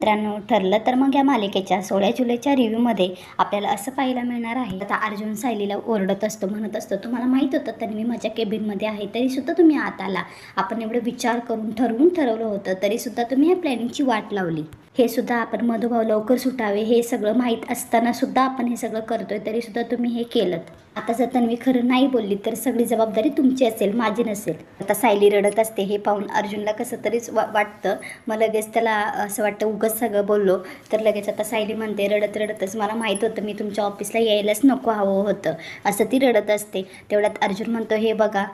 मित्रांनो, ठरलं तर मग या मालिकेच्या 16 जुलैच्या रिव्ह्यूमध्ये आपल्याला असं पाहायला मिळणार आहे. आता अर्जुन सायलीला ओरडत असतो, म्हणत असतो, तुम्हाला माहीत होतं तर मी माझ्या केबिनमध्ये आहे, तरीसुद्धा तुम्ही आत आला. आपण एवढं विचार करून ठरवलं होतं, तरीसुद्धा तुम्ही या प्लॅनिंगची वाट लावली. हे सुद्धा आपण मधुभाऊ लवकर सुटावे हे सगळं माहीत असताना सुद्धा आपण हे सगळं करतोय, तरीसुद्धा तुम्ही हे केलं. आता जर तन्वी खरं नाही बोलली तर सगळी जबाबदारी तुमची असेल, माझी नसेल. आता सायली रडत असते. हे पाहून अर्जुनला कसं तरीच वाटतं. मग लगेच त्याला असं वाटतं उगाच सगळं बोललो तर लगेच आता सायली म्हणते रडतच, मला माहीत होतं मी तुमच्या ऑफिसला यायलाच नको हवं होतं, असं ती रडत असते. तेवढ्यात अर्जुन म्हणतो, हे बघा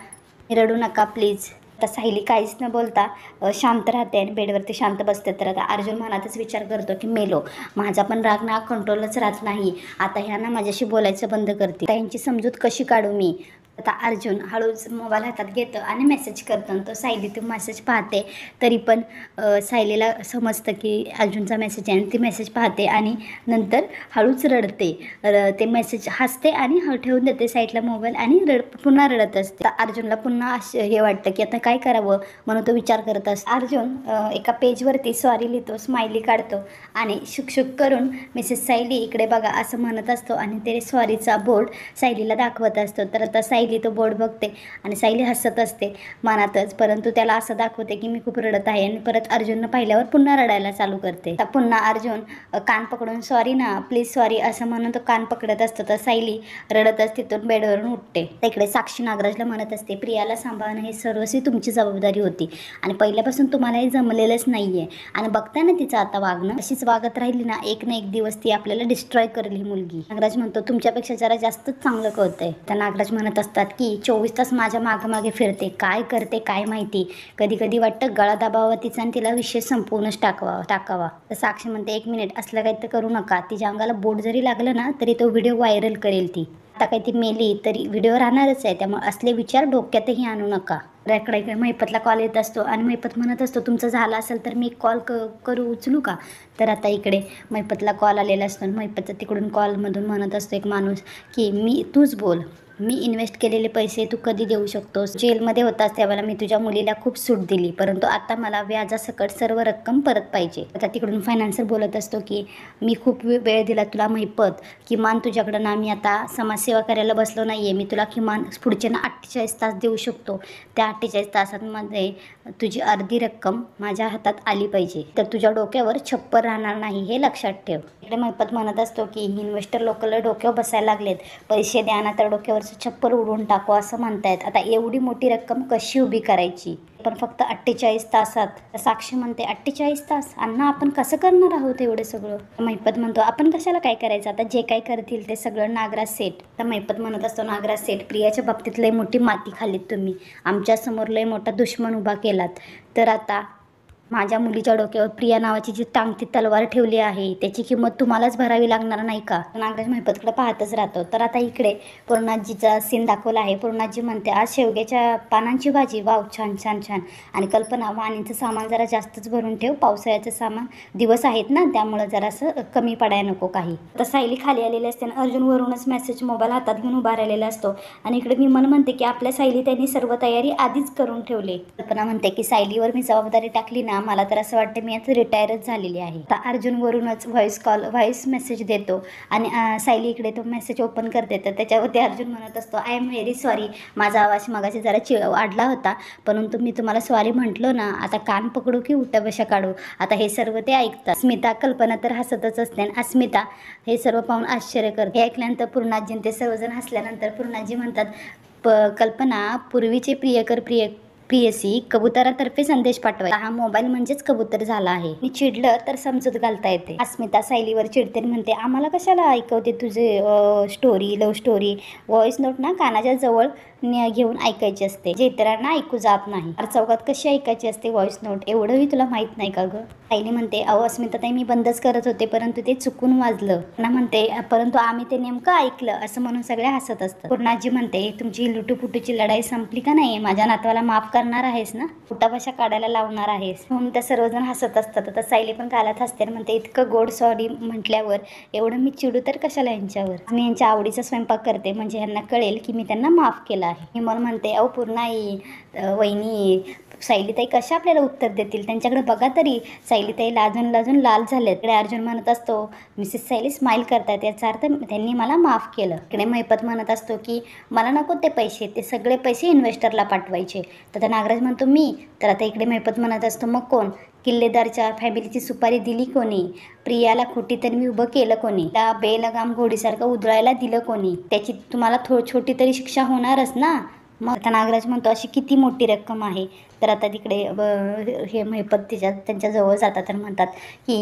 रडू नका प्लीज. आता सायली काहीच न बोलता शांत राहते आणि बेडवरती शांत बसते. तर आता अर्जुन मनातच विचार करतो की मेलो, माझा पण राग ना कंट्रोलच राहत नाही. आता ह्या ना माझ्याशी बोलायचं बंद करते, त्यांची समजूत कशी काढू मी. आता अर्जुन हळूच मोबाईल हातात घेतं आणि मेसेज करतो. तो सायली तो मेसेज पाहते, तरी पण सायलीला समजतं की अर्जुनचा मेसेज आहे आणि ती मेसेज पाहते आणि नंतर हळूच रडते. ते मेसेज हसते आणि ठेवून देते साईडला मोबाईल आणि पुन्हा रडत असते. अर्जुनला पुन्हा हे वाटतं की आता काय करावं म्हणून तो विचार करत असतो. अर्जुन एका पेजवरती सॉरी लिहितो, स्माइली काढतो आणि शुक करून मिसेस सायली इकडे बघा असं म्हणत असतो आणि ते सॉरीचा बोर्ड सायलीला दाखवत असतो. तर आता सायली तो बोर्ड बघते आणि सायली हसत असते मनातच, परंतु त्याला असं दाखवते की मी खूप रडत आहे आणि परत अर्जुननं पाहिल्यावर पुन्हा रडायला चालू करते. पुन्हा अर्जुन कान पकडून सॉरी ना प्लीज सॉरी असं म्हणून तो कान पकडत असतो. तर सायली रडतच तिथून बेडवरून उठते. तिकडे साक्षी नागराजला म्हणत असते, प्रियाला सांभाळणं हे सर्वस्वी तुमची जबाबदारी होती आणि पहिल्यापासून तुम्हाला हे जमलेलंच नाहीये आणि बघताय ना तिचं आता वागणं, अशीच वागत राहिली ना एक ना एक दिवस ती आपल्याला डिस्ट्रॉय करेल ही मुलगी. नागराज म्हणतो, तुमच्यापेक्षा जरा जास्तच चांगलं कळतंय. तर नागराज म्हणत असतात की 24 तास माझ्या मागे फिरते, काय करते काय माहिती. कधी कधी वाटतं गळा दाबावा तिचा आणि तिला विषय संपवूनच टाकावा. तर साक्षी म्हणते, 1 मिनिट असलं काही तर करू नका. तिच्या अंगाला बोट जरी लागलं ना तरी तो व्हिडिओ व्हायरल करेल ती. आता काही ती मेली तरी व्हिडिओ राहणारच आहे, त्यामुळे असले विचार डोक्यातही आणू नका. इकडे महिपतला कॉल येत असतो आणि महिपत म्हणत असतो, तुमचं झालं असेल तर मी कॉल करू उचलू का. तर आता इकडे महिपतला कॉल आलेला असतो आणि महिपतचा तिकडून कॉलमधून म्हणत असतो एक माणूस की तूच बोल, मी इन्व्हेस्ट केलेले पैसे तू कधी देऊ शकतोस. जेलमध्ये होतास त्यावेळेला मी तुझ्या मुलीला खूप सूट दिली, परंतु आता मला व्याजासकट सर्व रक्कम परत पाहिजे. आता तिकडून फायनान्सर बोलत असतो की मी खूप वेळ दिला तुला महिपत, किमान तुझ्याकडं ना मी आता समाजसेवा करायला बसलो नाही आहे, मी तुला किमान पुढचे ना 48 तास देऊ शकतो. त्या 48 तासांमध्ये तुझी अर्धी रक्कम माझ्या हातात आली पाहिजे, तर तुझ्या डोक्यावर छप्पर राहणार नाही हे लक्षात ठेव. इकडे महिपत म्हणत असतो की इन्व्हेस्टर लोकल डोक्यावर बसायला लागलेत, पैसे द्या ना तर डोक्यावर छप्पर उडवून टाकू असं म्हणतायत. आता एवढी मोठी रक्कम कशी उभी करायची, पण फक्त 48 तासात. साक्षी म्हणते, 48 तास अण्णा आपण कसं करणार आहोत एवढं सगळं. महिपत म्हणतो, आपण कशाला काय करायचं, आता जे काय करतील ते सगळं नागराज सेठ. तर महिपत म्हणत असतो, नागराज सेठ प्रियाच्या बाबतीत लय मोठी माती खाल्लीत तुम्ही, आमच्यासमोर लय मोठा दुश्मन उभा केलात. तर आता माझ्या मुलीच्या डोक्यावर प्रिया नावाची जी टांगती तलवार ठेवली आहे त्याची किंमत तुम्हालाच भरावी लागणार नाही का. नागराज महिपतकडे पाहतच राहतो. तर आता इकडे पूर्णाजीचा सीन दाखवला आहे. पूर्णाजी म्हणते, आज शेवग्याच्या पानांची भाजी, वाव छान छान छान. आणि कल्पना, वाणीचं सामान जरा जास्तच भरून ठेव, पावसाळ्याचं सामान दिवस आहेत ना त्यामुळं जरासं कमी पडायला नको काही. तर सायली खाली आलेली असते आणि अर्जुन वरूनच मेसेज मोबाईल हातात घेऊन उभा राहिलेला असतो आणि इकडे विमल म्हणते की आपल्या सायली त्यांनी सर्व तयारी आधीच करून ठेवली. कल्पना म्हणते की सायलीवर मी जबाबदारी टाकली ना, मला तर असं वाटतं मी आता रिटायरच झालेली आहे. आता अर्जुन वरूनच व्हॉइस मेसेज देतो आणि सायली इकडे तो मेसेज ओपन करते. तर त्याच्यावरती अर्जुन म्हणत असतो, आय एम व्हेरी सॉरी, माझा आवाज मगाशी जरा वाढला होता, परंतु मी तुम्हाला सॉरी म्हटलो ना, आता कान पकडू की उठा बशा काढू. आता हे सर्व ते ऐकतात. स्मिता कल्पना तर हसतच असते आणि अस्मिता हे सर्व पाहून आश्चर्य करते. हे ऐकल्यानंतर पूर्णाजी ते सर्वजण हसल्यानंतर पूर्णाजी म्हणतात, कल्पना पूर्वीचे प्रियसी कबुतरातर्फे संदेश पाठवायचा, हा मोबाईल म्हणजेच कबूतर झाला आहे. मी चिडलं तर समजूत घालता येते. अस्मिता सायलीवर चिडते म्हणते, आम्हाला कशाला ऐकवते तुझे लव्ह स्टोरी, व्हॉइस नोट ना कानाच्या जवळ घेऊन ऐकायची असते, जे इतरांना ऐकू जात नाही. चौकात कशी ऐकायची असते व्हॉइस नोट, एवढंही तुला माहीत नाही का गं. सायली म्हणते, अस्मिता ताई मी बंदच करत होते, परंतु ते चुकून वाजलं ना. म्हणते, परंतु आम्ही ते नेमकं ऐकलं असं म्हणून सगळे हसत असतात. पूर्णाजी म्हणते, तुमची लुटूपुटूची लढाई संपली का नाही, माझ्या नातवाला माफ करणार आहेस ना, उठाभाषा काढायला लावणार आहेस म्हणून त्या सर्वजण हसत असतात. आता सायली पण गालात हसते म्हणते, इतकं गोड सॉरी म्हटल्यावर एवढं मी चिडू तर कशाला यांच्यावर, मी यांच्या आवडीचा स्वयंपाक करते म्हणजे यांना कळेल की मी त्यांना माफ केला आहे. आहे. मी मला म्हणते अहो पूर्णाई, वहिनी, सायलीताई कशा आपल्याला उत्तर देतील, त्यांच्याकडे बघा तरी. सायलीताई लाजून लाजून लाल झालेत. इकडे अर्जुन म्हणत असतो मिसेस सायली स्माईल करतात, याचा अर्थ त्यांनी मला माफ केलं. इकडे महिपत म्हणत असतो की मला नको ते पैसे, ते सगळे पैसे इन्व्हेस्टरला पाठवायचे. तर आता नागराज म्हणतो मी. तर आता इकडे महिपत म्हणत असतो मग कोण? किल्लेदारच्या फॅमिलीची सुपारी दिली कोणी? प्रियाला खोटी तन्वी उभं केलं कोणी? त्या बेलगाम घोडीसारखं उधळायला दिलं कोणी? त्याची तुम्हाला छोटी तरी शिक्षा होणारच ना. मग आता नागराज म्हणतो अशी किती मोठी रक्कम आहे? तर आता तिकडे हे महिपत त्यांच्याजवळ जातात तर म्हणतात की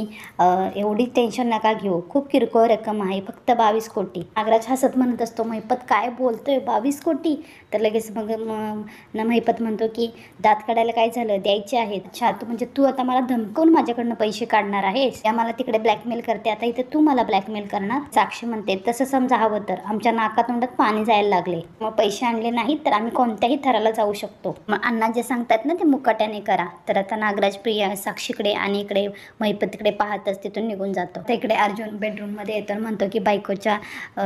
एवढी टेन्शन नका घेऊ, खूप किरकोळ रक्कम आहे, फक्त 22 कोटी. नागराज हसत म्हणत असतो महिपत काय बोलतोय, 22 कोटी? तर लगेच मग महिपत म्हणतो की दात काढायला काय झालं, द्यायचे आहेत. अच्छा, म्हणजे तू आता मला धमकावून माझ्याकडनं पैसे काढणार आहेस? त्या मला तिकडे ब्लॅकमेल करते, आता इथे तू मला ब्लॅकमेल करणार? साक्षी म्हणते तसं समजा हवं तर. आमच्या नाकातोंडात पाणी जायला लागले, मग पैसे आणले नाहीत तर आम्ही कोणत्याही थराला जाऊ शकतो. मग अण्णा जे सांगतात ना ते मुकाट्याने करा. तर आता नागराज प्रिया साक्षीकडे आणि इकडे महिपत तिकडे पाहतच तिथून निघून जातो. तर इकडे अर्जुन बेडरूममध्ये येतो, म्हणतो की बायकोच्या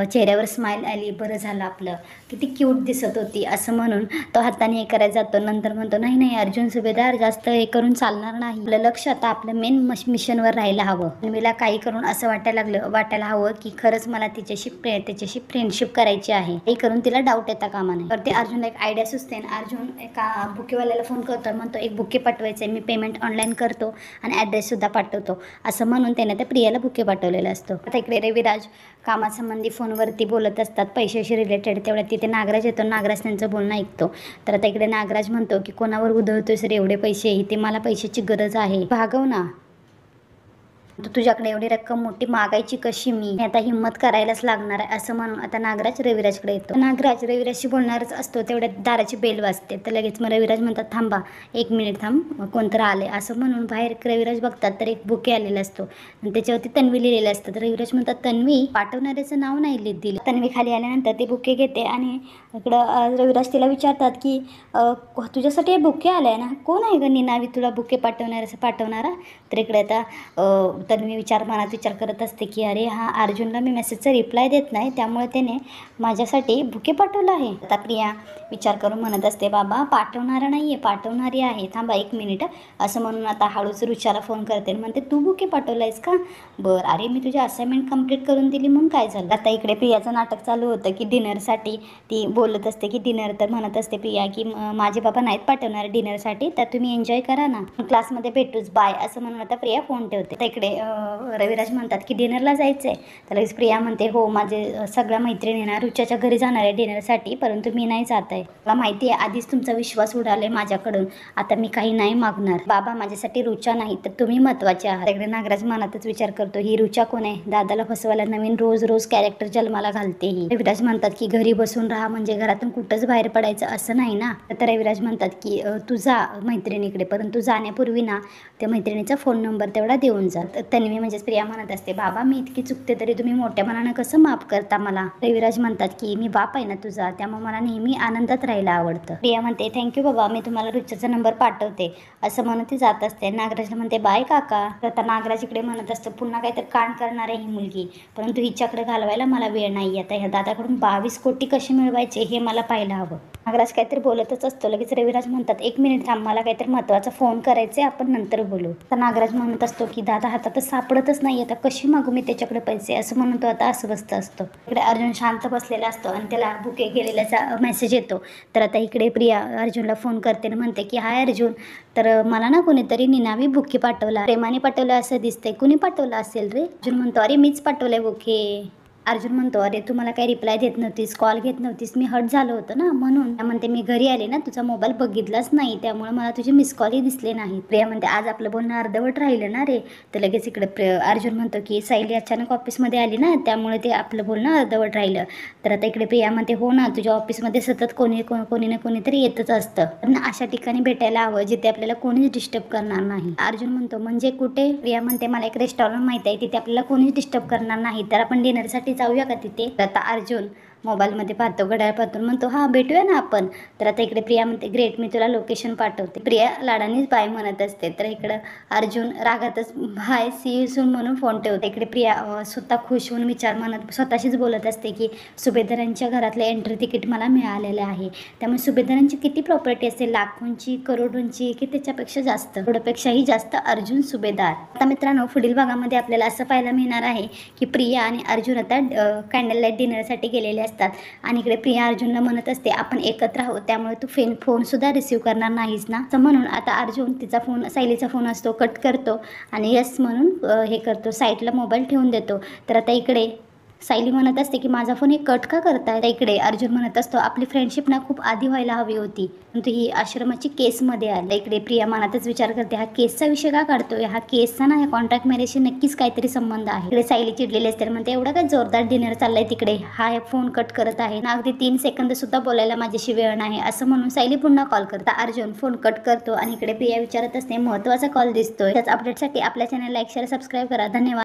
चेहऱ्यावर स्माईल आली, बरं झालं आपलं, किती क्यूट दिसत होती असं म्हणून तो हाताने हे करायला जातो. नंतर म्हणतो नाही नाही अर्जुन सुभेदार, जास्त हे करून चालणार नाही, आपलं लक्ष आता आपलं मेन मिशनवर राहायला हवं. मला काही करून असं वाटायला हवं की खरंच मला त्याच्याशी फ्रेंडशिप करायची आहे, काही करून तिला डाऊट येता कामा नये. तर ते अर्जुनला एक आयडिया सुचते. अर्जुन एका बुकेवाल्याला फोन करतो, म्हणतो एक बुके पाठवायचं आहे, मी पेमेंट ऑनलाईन करतो आणि ॲड्रेससुद्धा पाठवतो असं म्हणून त्याने त्या प्रियाला बुके पाठवलेलं असतो. आता इकडे रविराज कामासंबंधी फोनवरती बोलत असतात पैशाशी रिलेटेड. तेवढ्या तिथे नागराज येतो. नागराज त्यांचं बोलणं ऐकतो. तर आता इकडे नागराज म्हणतो की कोणावर उधळतोय सर एवढे पैसे, इथे मला पैशाची गरज आहे, भागव ना. तुझ्याकडे एवढी रक्कम मोठी मागायची कशी मी आता हिंमत करायलाच लागणार आहे असं म्हणून आता नागराज रविराजकडे येतो. नागराज रविराजशी बोलणारच असतो, तेवढ्या दाराची बेल वाजते. तर लगेच मग रविराज म्हणतात थांबा, 1 मिनिट थांब, कोणतं आले असं म्हणून बाहेर रविराज बघतात तर एक बुके आलेलं असतो आणि त्याच्यावरती तन्वी लिहिलेलं असतं. तर रविराज म्हणतात तन्वी, पाठवणाऱ्याचं नाव नाही दिलं. तन्वी खाली आल्यानंतर ते बुके घेते आणि इकडं रविराज तिला विचारतात की तुझ्यासाठी हे बुके आले आहे ना, कोण आहे ग निनावी तुला बुके पाठवणारा? तर इकडे आता तन्वी मनात विचार करत असते की अरे हा अर्जुनला मी मेसेजचा रिप्लाय देत नाही, त्यामुळे त्याने माझ्यासाठी बुके पाठवलं आहे. आता प्रिया विचार करून म्हणत असते बाबा पाठवणारा नाही आहे, पाठवणारी आहे, थांबा 1 मिनिट असं म्हणून आता हळूच रुचाला फोन करते आणि म्हणते तू बुके पाठवला आहेस का? बरं, अरे मी तुझी असाइनमेंट कंप्लीट करून दिली म्हणून काय झालं? आता इकडे प्रियाचं नाटक चालू होतं की डिनरसाठी ती बोलत असते की डिनर, तर म्हणत असते प्रिया की माझे बाबा नाहीत पाठवणार डिनरसाठी, तर तुम्ही एन्जॉय करा ना, क्लासमध्ये भेटूच, बाय असं म्हणून आता प्रिया फोन ठेवते. तर इकडे रविराज म्हणतात की डिनरला जायचं आहे. तर लगेच प्रिया म्हणते हो, माझे सगळ्या मैत्रिणी ना रुच्याच्या घरी जाणार आहे डिनरसाठी, परंतु मी नाही जात आहे. मला माहिती आहे आधीच तुमचा विश्वास उडाला माझ्याकडून, आता मी काही नाही मागणार. बाबा माझ्यासाठी रुचा नाही तर तुम्ही महत्त्वाचे आहात. इकडे नागराज मनातच विचार करतो ही रुचा कोण आहे, दादाला फसवायला नवीन रोज कॅरेक्टर जन्माला घालते ही. रविराज म्हणतात की घरी बसून राहा, म्हणजे घरातून कुठंच बाहेर पडायचं असं नाही ना. तर रविराज म्हणतात की तू जा मैत्रिणीकडे, परंतु जाण्यापूर्वी ना त्या मैत्रिणीचा फोन नंबर तेवढा देऊन जा. तन्वी म्हणजेच प्रिया म्हणत असते बाबा मी इतकी चुकते तरी तुम्ही मोठ्या मनानं कसं माफ करता मला? रविराज म्हणतात की मी बाप आहे ना तुझा, त्यामुळे मला नेहमी आनंदात राहायला आवडतं. प्रिया म्हणते थँक्यू बाबा, मी तुम्हाला रुच्याचा नंबर पाठवते असं म्हणून ती जात असते. नागराजला म्हणते बाय काका. तर आता नागराज इकडे म्हणत असतं पुन्हा काहीतरी कांड करणार आहे ही मुलगी, परंतु हिच्याकडे घालवायला मला वेळ नाही. आता ह्या दादाकडून 22 कोटी कसे मिळवायचे हे मला पाहायला हवं. नागराज काहीतरी बोलतच असतो. लगेच रविराज म्हणतात 1 मिनिट थांब, मला काहीतरी महत्त्वाचा फोन करायचे, आपण नंतर बोलू. तर नागराज म्हणत असतो की दादा हातातच सापडतच नाही, आता कशी मागू मी त्याच्याकडे पैसे असं म्हणून तो आता अस्वस्थ असतो. इकडे अर्जुन शांत बसलेला असतो आणि त्याला बुके गेलेल्याचा मेसेज येतो. तर आता इकडे प्रिया अर्जुनला फोन करते आणि म्हणते की हाय अर्जुन, तर मला ना कोणीतरी निनावी बुके पाठवला, प्रेमाने पाठवलं असं दिसतंय, कुणी पाठवलं असेल रे? अर्जुन म्हणतो अरे मीच पाठवलंय बुके. अर्जुन म्हणतो अरे तू मला काही रिप्लाय देत नव्हतीस, कॉल घेत नव्हतीस, मी हट झालो होतं ना म्हणून. म्हणते मी घरी आले ना, तुझा मोबाईल बघितलाच नाही, त्यामुळे मला तुझे मिस कॉलही दिसले नाही. प्रिया म्हणते आज आपलं बोलणं अर्धवट राहिलं ना रे. तर लगेच इकडे अर्जुन म्हणतो की सायली अचानक ऑफिसमध्ये आली ना, त्यामुळे ते आपलं बोलणं अर्धवट राहिलं. तर आता इकडे प्रिया म्हणते हो ना, तुझ्या ऑफिसमध्ये सतत कोणी ना कोणीतरी येतच असतं, पण अशा ठिकाणी भेटायला हवं जिथे आपल्याला कोणीच डिस्टर्ब करणार नाही. अर्जुन म्हणतो म्हणजे कुठे? प्रिया म्हणते मला एक रेस्टॉरंट माहिती आहे, तिथे आपल्याला कोणीच डिस्टर्ब करणार नाही, तर आपण डिनरसाठी जाऊया का तिथे? आता अर्जुन मोबाईलमध्ये पाहतो, घड्याळ पाहतो, म्हणतो हां भेटूया ना आपण. तर आता इकडे प्रिया म्हणते ग्रेट, मी तुला लोकेशन पाठवते. प्रिया लाडानीच बाय म्हणत असते. तर इकडं अर्जुन रागातच बाय सी यू सून म्हणून फोन ठेवते. इकडे प्रिया स्वतः खुश होऊन विचार म्हणत स्वतःशीच बोलत असते की सुभेदारांच्या घरातलं एंट्री तिकीट मला मिळालेलं आहे. त्यामुळे सुभेदारांची किती प्रॉपर्टी असेल, लाखोंची, करोडोंची, की त्याच्यापेक्षा जास्त, करोडपेक्षाही जास्त अर्जुन सुभेदार. आता मित्रांनो पुढील भागामध्ये आपल्याला असं पाहायला मिळणार आहे की प्रिया आणि अर्जुन आता कॅन्डल लाईट डिनरसाठी गेलेले असतात आणि इकडे प्रिया अर्जुनला म्हणत असते आपण एकत्र आहोत त्यामुळे तू फोनसुद्धा रिसीव करणार नाहीस ना. असं म्हणून आता अर्जुन तिचा फोन, सायलीचा फोन असतो, कट करतो आणि यस म्हणून हे करतो, साईडला मोबाईल ठेवून देतो. तर आता इकडे सायली म्हणत असते की माझा फोन हे कट का करताय. इकडे अर्जुन म्हणत असतो आपली फ्रेंडशिप ना खूप आधी व्हायला हवी होती, परंतु ही आश्रमाची केसमध्ये आली. इकडे प्रिया मनातच विचार करते हा केसचा विषय का काढतोय, हा केसचा ना, ह्या कॉन्ट्रॅक्ट मॅरेजशी नक्कीच काहीतरी संबंध आहे. इकडे सायली चिडलेली असते, म्हणते एवढा काय जोरदार डिनर चाललाय तिकडे, हा फोन कट करत आहे ना, अगदी 3 सेकंद सुद्धा बोलायला माझ्याशी वेळ नाही. असं म्हणून सायली पुन्हा कॉल करता. अर्जुन फोन कट करतो आणि इकडे प्रिया विचारत असते महत्त्वाचा कॉल दिसतोय. त्याच अपडेटसाठी आपल्या चॅनल लाईक, शेअर, सबस्क्राईब करा. धन्यवाद.